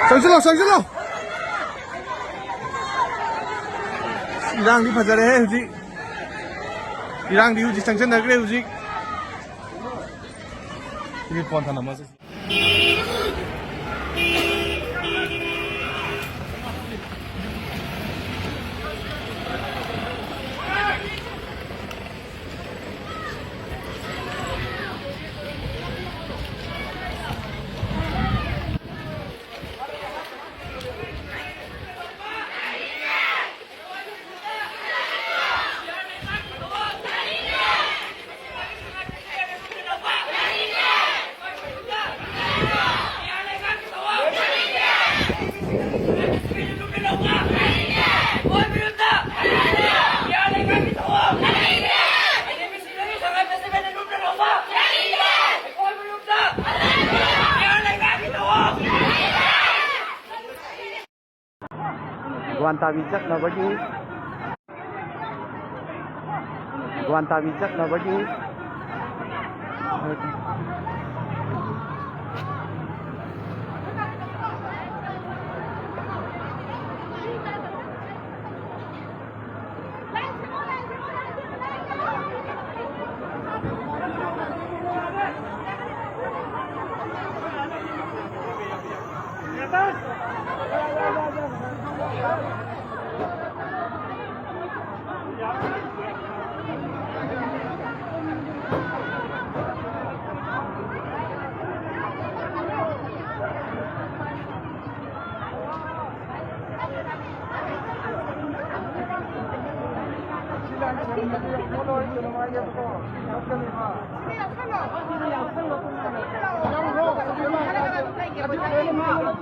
चलो चलो चलो इरांग दी फजरे है हुजी इरांग दी हुजी संगसन नगरे हुजी ये कौन था नमाज Guanta bijak na bagi Guanta bijak na bagi Hello.